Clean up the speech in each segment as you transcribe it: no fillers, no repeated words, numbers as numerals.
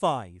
5،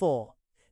4،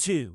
2،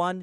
1،